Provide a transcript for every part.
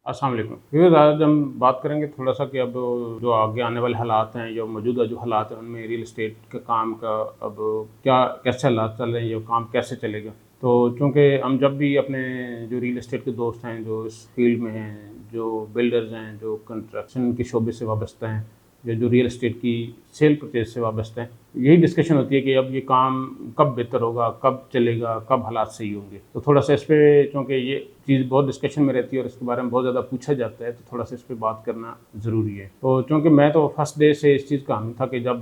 अस्सलाम वालेकुम। व्यूअर्स, आज हम बात करेंगे थोड़ा-सा कि अब जो आगे आने वाले हालात हैं, जो मौजूदा जो हालात हैं, उनमें रियल एस्टेट के काम का अब क्या कैसे हालात चल रहे हैं, ये काम कैसे चलेगा। तो चूँकि हम जब भी अपने जो रियल एस्टेट के दोस्त हैं, जो इस फील्ड में हैं, जो बिल्डर्स हैं, जो कंस्ट्रक्शन के शोबे से वाबस्ता हैं, या जो रियल एस्टेट की सेल परचेज़ से वाबस्ता हैं, यही डिस्कशन होती है कि अब ये काम कब बेहतर होगा, कब चलेगा, कब हालात सही होंगे। तो थोड़ा-सा इस पे, चूँकि ये चीज़ बहुत डिस्कशन में रहती है और इसके बारे में बहुत ज़्यादा पूछा जाता है, तो थोड़ा-सा इस पे बात करना ज़रूरी है। तो चूँकि मैं तो फर्स्ट डे से इस चीज़ का हामी था कि जब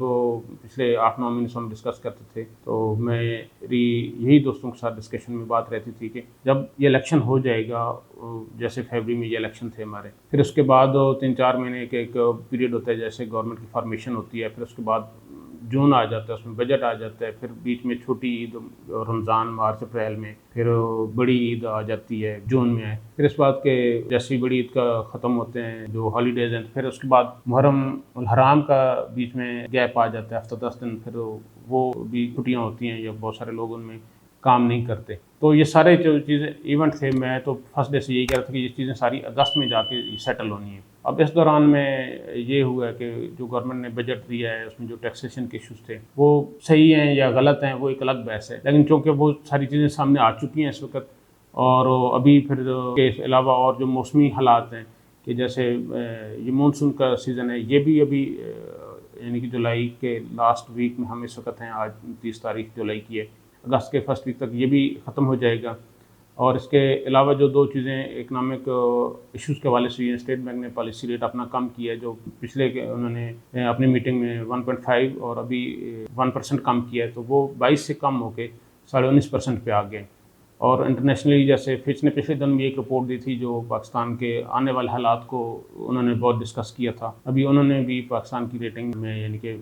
पिछले 8-9 महीने से हम डिस्कस करते थे, तो मेरी यही दोस्तों के साथ डिस्कशन में बात रहती थी कि जब ये इलेक्शन हो जाएगा, जैसे फरवरी में ये इलेक्शन थे हमारे, फिर उसके बाद 3-4 महीने के एक पीरियड होता है, जैसे गवर्नमेंट की फॉर्मेशन होती है, फिर उसके बाद जून आ जाता है, उसमें बजट आ जाता है, फिर बीच में छोटी ईद रमज़ान मार्च अप्रैल में, फिर बड़ी ईद आ जाती है जून में, फिर इस बात के जैसे ही बड़ी ईद का ख़त्म होते हैं जो हॉलीडेज़ हैं, फिर उसके बाद मुहर्रम उल हराम का बीच में गैप आ जाता है, हफ्ता 10 दिन, फिर वो भी छुट्टियाँ होती हैं या बहुत सारे लोग उनमें काम नहीं करते। तो ये सारे जो चीज़ें इवेंट थे, मैं तो फर्स्ट डे से यही कह रहा था कि ये चीज़ें सारी अगस्त में जाके सेटल होनी है। अब इस दौरान में ये हुआ है कि जो गवर्नमेंट ने बजट दिया है, उसमें जो टैक्सेशन के इशूज़ थे, वो सही हैं या गलत हैं, वो एक अलग बहस है। लेकिन चूँकि वो सारी चीज़ें सामने आ चुकी हैं इस वक़्त, और अभी फिर के अलावा और जो मौसमी हालात हैं कि जैसे ये मानसून का सीज़न है, ये भी अभी यानी कि जुलाई के लास्ट वीक में हम इस वक़्त हैं, आज 30 तारीख जुलाई की है, अगस्त के फर्स्ट वीक तक ये भी ख़त्म हो जाएगा। और इसके अलावा जो 2 चीज़ें इकनॉमिक इश्यूज़ के हवाले से, स्टेट बैंक ने पॉलिसी रेट अपना कम किया है, जो पिछले के उन्होंने अपनी मीटिंग में 1.5 और अभी 1% कम किया है, तो वो 22 से कम होके 19.5% पे आ गए। और इंटरनेशनली जैसे फिच ने पिछले दिन भी एक रिपोर्ट दी थी, जो पाकिस्तान के आने वाले हालात को उन्होंने बहुत डिस्कस किया था। अभी उन्होंने भी पाकिस्तान की रेटिंग में यानी कि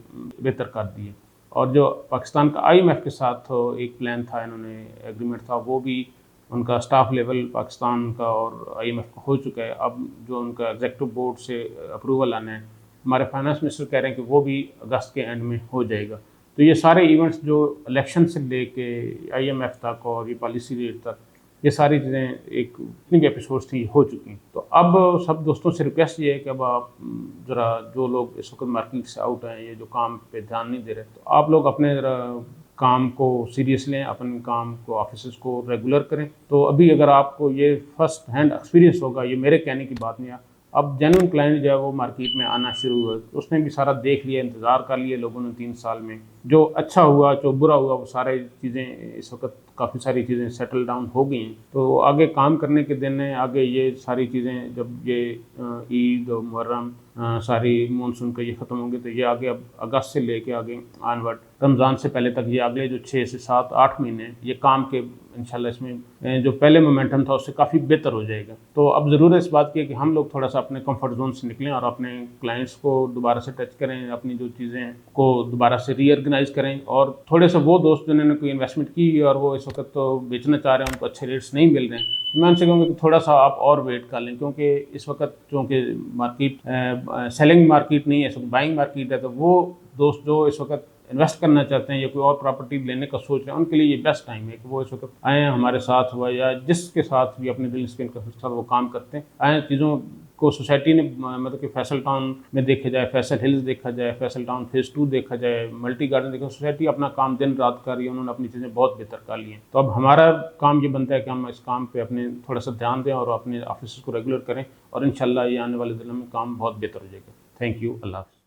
बेहतर कर दी है। और जो पाकिस्तान का IMF के साथ एक प्लान था, इन्होंने एग्रीमेंट था, वो भी उनका स्टाफ लेवल पाकिस्तान का और IMF का हो चुका है। अब जो उनका एग्जीक्यूटिव बोर्ड से अप्रूवल आना है, हमारे फाइनेंस मिनिस्टर कह रहे हैं कि वो भी अगस्त के एंड में हो जाएगा। तो ये सारे इवेंट्स जो इलेक्शन से लेके IMF तक और ये पॉलिसी रेट तक, ये सारी चीज़ें एक जितनी भी एपिसोड्स थी हो चुकी हैं। तो अब सब दोस्तों से रिक्वेस्ट ये है कि अब आप ज़रा, जो लोग इस वक्त मार्केट से आउट हैं, ये जो काम पे ध्यान नहीं दे रहे, तो आप लोग अपने ज़रा काम को सीरियस लें, अपने काम को ऑफिस को रेगुलर करें। तो अभी अगर आपको ये फर्स्ट हैंड एक्सपीरियंस होगा, ये मेरे कहने की बात नहीं है, अब जेन्युइन क्लाइंट जो है वो मार्केट में आना शुरू हुआ, तो उसने भी सारा देख लिया, इंतज़ार कर लिया लोगों ने 3 साल में, जो अच्छा हुआ जो बुरा हुआ, वो सारी चीज़ें इस वक्त काफ़ी सारी चीज़ें सेटल डाउन हो गई हैं। तो आगे काम करने के दिन हैं, आगे ये सारी चीज़ें जब ये ईद और मुहर्रम सारी मानसून का ये ख़त्म होंगे, तो ये आगे अब अगस्त से लेके आगे ऑनवर्ड रमज़ान से पहले तक, ये अगले जो 6 से 7-8 महीने हैं, ये काम के इंशाल्लाह इसमें जो पहले मोमेंटम था उससे काफ़ी बेहतर हो जाएगा। तो अब ज़रूर इस बात की है कि हम लोग थोड़ा सा अपने कंफर्ट जोन से निकलें और अपने क्लाइंट्स को दोबारा से टच करें, अपनी जो चीज़ें को दोबारा से रीऑर्गेनाइज करें। और थोड़े से वो दोस्त जिन्होंने कोई इन्वेस्टमेंट की और वो इस वक्त तो बेचना चाह रहे हैं, उनको अच्छे रेट्स नहीं मिल रहे हैं, मैं उनसे कहूँगा कि थोड़ा सा आप और वेट कर लें, क्योंकि इस वक्त चूँकि मार्केट सेलिंग मार्केट नहीं है, इस वक्त बाइंग मार्केट है। तो वो दोस्त जो इस वक्त इन्वेस्ट करना चाहते हैं या कोई और प्रॉपर्टी लेने का सोच रहे हैं, उनके लिए ये बेस्ट टाइम है कि वो इस वक्त आएँ, हमारे साथ हुआ या जिसके साथ भी अपने दिल के साथ वो काम करते हैं, आएँ, चीज़ों को सोसाइटी ने मतलब कि फैसल टाउन में देखा जाए, फैसल हिल्स देखा जाए, फैसल टाउन फेज़ 2 देखा जाए, मल्टी गार्डन देखा, सोसाइटी अपना काम दिन रात कर रही है, उन्होंने अपनी चीज़ें बहुत बेहतर कर ली हैं। तो अब हमारा काम ये बनता है कि हम इस काम पे अपने थोड़ा सा ध्यान दें और अपने ऑफिस को रेगुलर करें, और इंशाल्लाह ये आने वाले दिनों में काम बहुत बेहतर हो जाएगा। Thank you. अल्लाह हाफ़िज़।